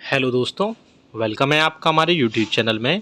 Hello दोस्तों, welcome है आपका हमारे यूट्यूब चैनल में।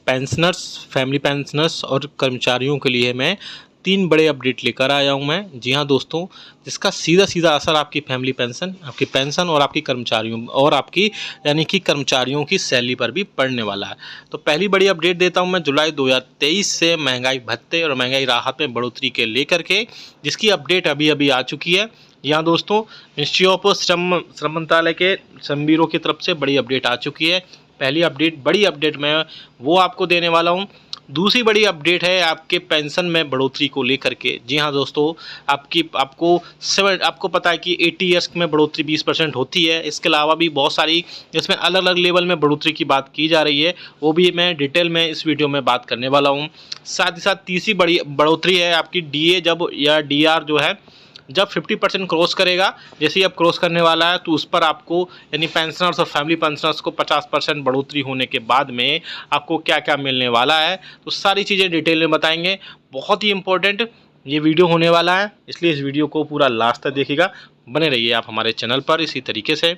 पेंशनर्स, फैमिली पेंशनर्स और कर्मचारियों के लिए मैं 3 बड़े अपडेट लेकर आया हूं मैं। जी हां दोस्तों, जिसका सीधा-सीधा असर आपकी फैमिली पेंशन, आपकी पेंशन और आपकी कर्मचारियों और आपकी यानी कि कर्मचारियों की सैलरी पर भी पड़ने वाला है। तो पहली बड़ी अपडेट देता हूं मैं जुलाई 2023 से महंगाई भत्ते और महंगाई राहत में बढ़ोतरी के लेकर के, जिसकी अपडेट अभी-अभी आ चुकी है। यहाँ दोस्तों, मिनिस्ट्री ऑफ श्रम मंत्रालय के श्रम ब्यूरो की तरफ से बड़ी अपडेट आ चुकी है। पहली अपडेट, बड़ी अपडेट मैं वो आपको देने वाला हूँ। दूसरी बड़ी अपडेट है आपके पेंशन में बढ़ोतरी को लेकर के। जी हाँ दोस्तों, आपको पता है कि 80 ईयर्स में बढ़ोतरी 20% होती है। इसके अलावा भी बहुत सारी इसमें अलग अलग लेवल में बढ़ोतरी की बात की जा रही है, वो भी मैं डिटेल में इस वीडियो में बात करने वाला हूँ। साथ ही साथ तीसरी बड़ी बढ़ोतरी है आपकी डीए जब या डीआर जो है जब 50% क्रॉस करेगा, जैसे ही अब क्रॉस करने वाला है तो उस पर आपको यानी पेंशनर्स और फैमिली पेंशनर्स को 50% बढ़ोतरी होने के बाद में आपको क्या क्या मिलने वाला है, तो सारी चीज़ें डिटेल में बताएंगे। बहुत ही इंपॉर्टेंट ये वीडियो होने वाला है, इसलिए इस वीडियो को पूरा लास्ट तक देखिएगा। बने रहिए आप हमारे चैनल पर इसी तरीके से।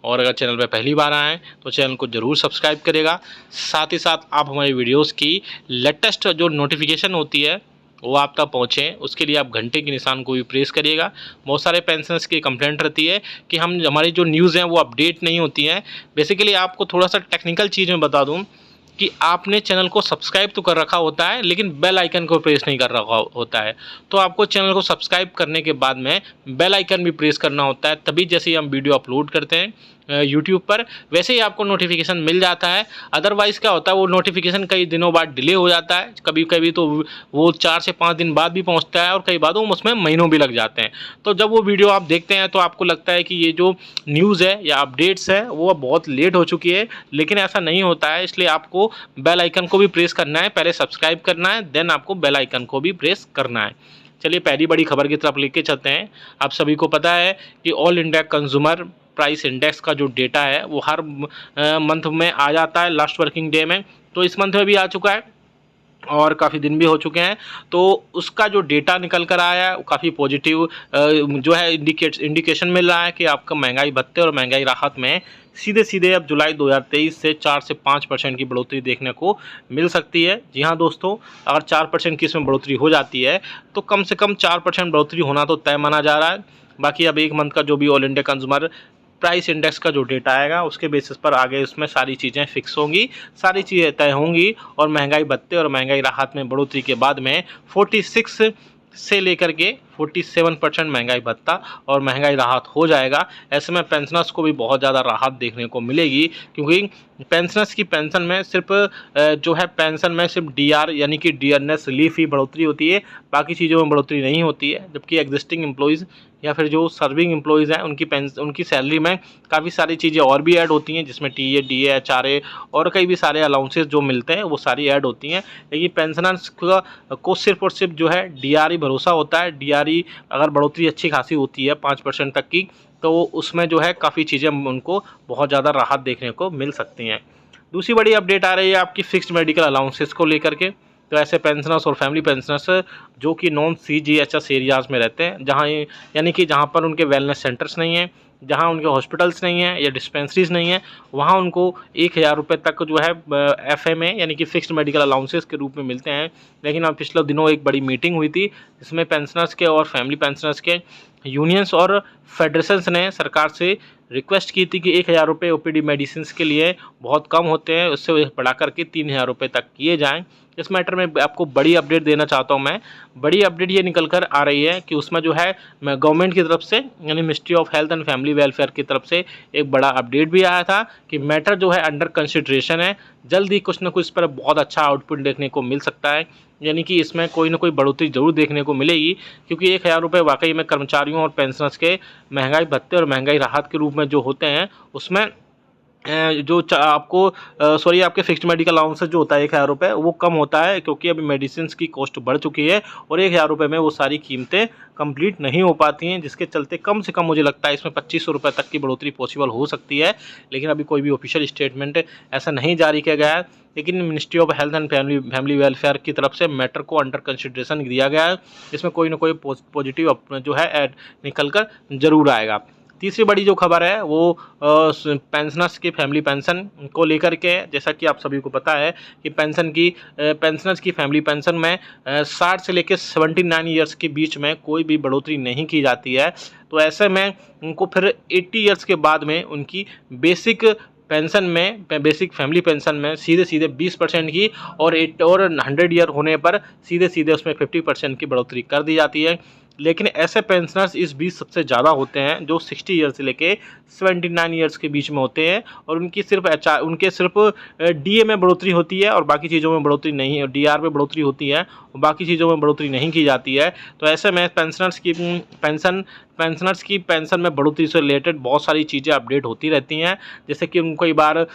और अगर चैनल पर पहली बार आए हैं तो चैनल को ज़रूर सब्सक्राइब करेगा। साथ ही साथ आप हमारी वीडियोज़ की लेटेस्ट जो नोटिफिकेशन होती है वो आप तक पहुँचे, उसके लिए आप घंटे के निशान को भी प्रेस करिएगा। बहुत सारे पेंशनर्स की कंप्लेंट रहती है कि हमारी जो न्यूज़ हैं वो अपडेट नहीं होती हैं। बेसिकली आपको थोड़ा सा टेक्निकल चीज़ में बता दूं कि आपने चैनल को सब्सक्राइब तो कर रखा होता है, लेकिन बेल आइकन को प्रेस नहीं कर रखा होता है। तो आपको चैनल को सब्सक्राइब करने के बाद में बेल आइकन भी प्रेस करना होता है, तभी जैसे ही हम वीडियो अपलोड करते हैं यूट्यूब पर वैसे ही आपको नोटिफिकेशन मिल जाता है। अदरवाइज़ क्या होता है, वो नोटिफिकेशन कई दिनों बाद डिले हो जाता है, कभी कभी तो वो 4 से 5 दिन बाद भी पहुंचता है और कई बार उसमें महीनों भी लग जाते हैं। तो जब वो वीडियो आप देखते हैं तो आपको लगता है कि ये जो न्यूज़ है या अपडेट्स है वो बहुत लेट हो चुकी है, लेकिन ऐसा नहीं होता है। इसलिए आपको बेल आइकन को भी प्रेस करना है, पहले सब्सक्राइब करना है, देन आपको बेल आइकन को भी प्रेस करना है। चलिए पहली बड़ी खबर की तरफ लेके चलते हैं। आप सभी को पता है कि all India consumer price index का जो डेटा है वो हर मंथ में आ जाता है लास्ट वर्किंग डे में। तो इस मंथ में भी आ चुका है और काफ़ी दिन भी हो चुके हैं। तो उसका जो डेटा निकल कर आया है वो काफ़ी पॉजिटिव जो है इंडिकेशन मिल रहा है कि आपका महंगाई भत्ते और महंगाई राहत में सीधे सीधे अब जुलाई 2023 से 4 से 5% की बढ़ोतरी देखने को मिल सकती है। जी हाँ दोस्तों, अगर 4% की इसमें बढ़ोतरी हो जाती है तो कम से कम 4% बढ़ोतरी होना तो तय माना जा रहा है। बाकी अब एक मंथ का जो भी all India consumer price index का जो डेटा आएगा उसके बेसिस पर आगे उसमें सारी चीज़ें फिक्स होंगी, सारी चीज़ें तय होंगी। और महंगाई भत्ते और महंगाई राहत में बढ़ोतरी के बाद में 46 से लेकर के 47% महंगाई भत्ता और महंगाई राहत हो जाएगा। ऐसे में पेंशनर्स को भी बहुत ज़्यादा राहत देखने को मिलेगी, क्योंकि पेंशनर्स की पेंशन में सिर्फ जो है पेंशन में सिर्फ डीआर यानी कि डियरनेस रिलीफ ही बढ़ोतरी होती है, बाकी चीज़ों में बढ़ोतरी नहीं होती है। जबकि एग्जिस्टिंग एम्प्लॉयज़ या फिर जो सर्विंग एम्प्लॉयज़ हैं उनकी सैलरी में काफ़ी सारी चीज़ें और भी ऐड होती हैं, जिसमें टीए, डीए, एचआरए और कई भी सारे अलाउंसेस जो मिलते हैं वो सारी ऐड होती हैं। लेकिन पेंशनर्स को सिर्फ और सिर्फ जो है डीआर ही भरोसा होता है। डीआर ही अगर बढ़ोतरी अच्छी खासी होती है 5% तक की, तो उसमें जो है काफ़ी चीज़ें उनको बहुत ज़्यादा राहत देखने को मिल सकती हैं। दूसरी बड़ी अपडेट आ रही है आपकी फिक्स्ड मेडिकल अलाउंसेस को लेकर के। तो ऐसे पेंशनर्स और फैमिली पेंशनर्स जो कि नॉन सीजीएचएस एरियाज़ में रहते हैं, जहाँ यानी कि जहाँ पर उनके वेलनेस सेंटर्स नहीं हैं, जहाँ उनके हॉस्पिटल्स नहीं हैं या डिस्पेंसरीज नहीं हैं, वहाँ उनको 1000 रुपये तक जो है एफएमए यानी कि फिक्स्ड मेडिकल अलाउंसेस के रूप में मिलते हैं। लेकिन अब पिछले दिनों एक बड़ी मीटिंग हुई थी, जिसमें पेंशनर्स के और फैमिली पेंशनर्स के यूनियंस और फेडरेशंस ने सरकार से रिक्वेस्ट की थी कि 1000 रुपये ओपीडी मेडिसिन के लिए बहुत कम होते हैं, उससे बढ़ा करके 3000 रुपये तक किए जाएँ। इस मैटर में आपको बड़ी अपडेट देना चाहता हूं मैं। बड़ी अपडेट ये निकल कर आ रही है कि उसमें जो है गवर्नमेंट की तरफ से यानी ministry of health and family welfare की तरफ से एक बड़ा अपडेट भी आया था कि मैटर जो है अंडर कंसिडरेशन है। जल्द ही कुछ ना कुछ इस पर बहुत अच्छा आउटपुट देखने को मिल सकता है, यानी कि इसमें कोई ना कोई बढ़ोतरी जरूर देखने को मिलेगी, क्योंकि 1000 रुपये वाकई में कर्मचारियों और पेंशनर्स के महंगाई भत्ते और महंगाई राहत के रूप में जो होते हैं उसमें आपके फिक्स्ड मेडिकल अलाउंसेस जो होता है 1000 रुपये वो कम होता है, क्योंकि अभी मेडिसिन की कॉस्ट बढ़ चुकी है और 1000 रुपये में वो सारी कीमतें कंप्लीट नहीं हो पाती हैं, जिसके चलते कम से कम मुझे लगता है इसमें 2500 रुपये तक की बढ़ोतरी पॉसिबल हो सकती है। लेकिन अभी कोई भी ऑफिशियल स्टेटमेंट ऐसा नहीं जारी किया गया है, लेकिन ministry of health and family welfare की तरफ से मैटर को अंडर कंसिडरेशन दिया गया है। इसमें कोई ना कोई पॉजिटिव जो है निकल कर जरूर आएगा। तीसरी बड़ी जो खबर है वो पेंशनर्स की फैमिली पेंशन को लेकर के है। जैसा कि आप सभी को पता है कि पेंशनर्स की फैमिली पेंशन में 60 से लेकर 79 ईयर्स के बीच में कोई भी बढ़ोतरी नहीं की जाती है। तो ऐसे में उनको फिर 80 ईयर्स के बाद में उनकी बेसिक फैमिली पेंशन में सीधे 20% की और 100 ईयर होने पर सीधे उसमें 50% की बढ़ोतरी कर दी जाती है। लेकिन ऐसे पेंशनर्स इस बीच सबसे ज़्यादा होते हैं जो 60 ईयर से लेके 79 ईयर्स के बीच में होते हैं, और उनके सिर्फ डीए में बढ़ोतरी होती है और बाकी चीज़ों में बढ़ोतरी नहीं है, डीआर में बढ़ोतरी होती है और बाकी चीज़ों में बढ़ोतरी नहीं की जाती है। तो ऐसे में पेंशनर्स की पेंशन में बढ़ोतरी से रिलेटेड बहुत सारी चीज़ें अपडेट होती रहती हैं। जैसे कि उनको कई बार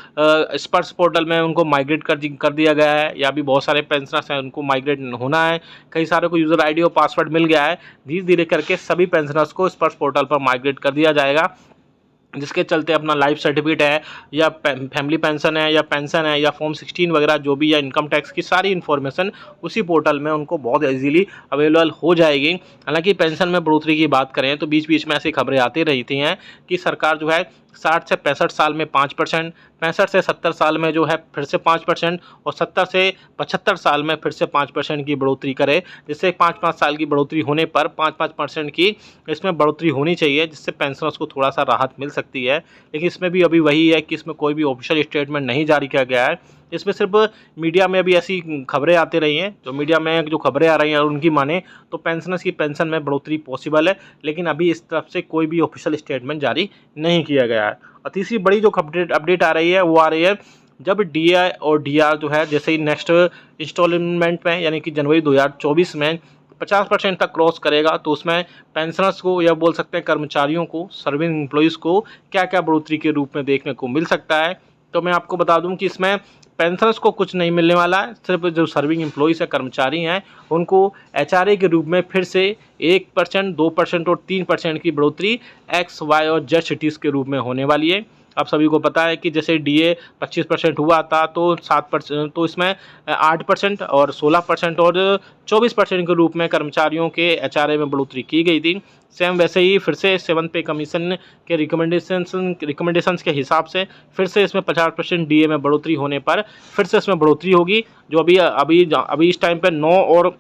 स्पर्श पोर्टल में उनको माइग्रेट कर दिया गया है, या भी बहुत सारे पेंशनर्स हैं उनको माइग्रेट होना है, कई सारे को यूज़र आईडी और पासवर्ड मिल गया है। धीरे धीरे करके सभी पेंशनर्स को स्पर्श पोर्टल पर माइग्रेट कर दिया जाएगा, जिसके चलते अपना लाइफ सर्टिफिकेट है या फैमिली पेंशन है या फॉर्म 16 वगैरह जो भी, या इनकम टैक्स की सारी इन्फॉर्मेशन उसी पोर्टल में उनको बहुत इजीली अवेलेबल हो जाएगी। हालांकि पेंशन में बढ़ोतरी की बात करें तो बीच बीच में ऐसी खबरें आती रहती हैं कि सरकार जो है 60 से 65 साल में 5%, 65 से 70 साल में जो है फिर से 5%, और 70 से 75 साल में फिर से 5% की बढ़ोतरी करे, जिससे 5-5 साल की बढ़ोतरी होने पर 5-5% की इसमें बढ़ोतरी होनी चाहिए, जिससे पेंशनर्स को थोड़ा सा राहत मिल सकती है। लेकिन इसमें भी अभी वही है कि इसमें कोई भी ऑफिशियल स्टेटमेंट नहीं जारी किया गया है। इसमें सिर्फ मीडिया में भी ऐसी खबरें आती रही हैं, तो मीडिया में जो खबरें आ रही हैं और उनकी माने तो पेंशनर्स की पेंशन में बढ़ोतरी पॉसिबल है, लेकिन अभी इस तरफ से कोई भी ऑफिशियल स्टेटमेंट जारी नहीं किया गया है। और तीसरी बड़ी जो अपडेट आ रही है वो आ रही है जब डीए और डीआर जो है जैसे ही नेक्स्ट इंस्टॉलमेंट में यानी कि जनवरी 2024 में 50% तक क्रॉस करेगा, तो उसमें पेंशनर्स को या बोल सकते हैं कर्मचारियों को, सर्विंग एम्प्लॉइज़ को क्या क्या बढ़ोतरी के रूप में देखने को मिल सकता है। तो मैं आपको बता दूं कि इसमें पेंशनर्स को कुछ नहीं मिलने वाला है, सिर्फ जो सर्विंग एम्प्लॉइज़ या कर्मचारी हैं उनको एचआरए के रूप में फिर से 1%, 2% और 3% की बढ़ोतरी एक्स, वाई और जेड सिटीज़ के रूप में होने वाली है। आप सभी को पता है कि जैसे डीए 25% हुआ था तो 7%, तो इसमें 8% और 16% और 24% के रूप में कर्मचारियों के एचआरए में बढ़ोतरी की गई थी। सेम वैसे ही फिर से 7th पे कमीशन के रिकमेंडेशंस के हिसाब से फिर से इसमें 50% डीए में बढ़ोतरी होने पर फिर से इसमें बढ़ोतरी होगी, जो अभी इस टाइम पे 9 और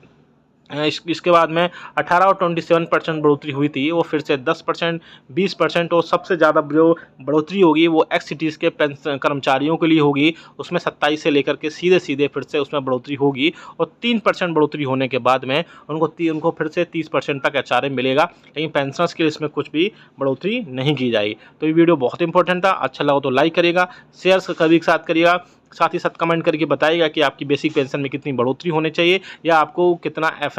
इसके बाद में 18 और 27% बढ़ोतरी हुई थी, वो फिर से 10%, 20% और सबसे ज़्यादा जो बढ़ोतरी होगी वो एक्स सिटीज़ के कर्मचारियों के लिए होगी। उसमें 27 से लेकर के सीधे फिर से उसमें बढ़ोतरी होगी, और 3% बढ़ोतरी होने के बाद में उनको फिर से 30% तक एचआरए मिलेगा। लेकिन पेंशनर्स के लिए इसमें कुछ भी बढ़ोतरी नहीं की जाएगी। तो ये वीडियो बहुत इंपॉर्टेंट था, अच्छा लगा तो लाइक करिएगा, शेयर सभी के साथ करिएगा, साथ ही साथ कमेंट करके बताइएगा कि आपकी बेसिक पेंशन में कितनी बढ़ोतरी होनी चाहिए या आपको कितना एफएम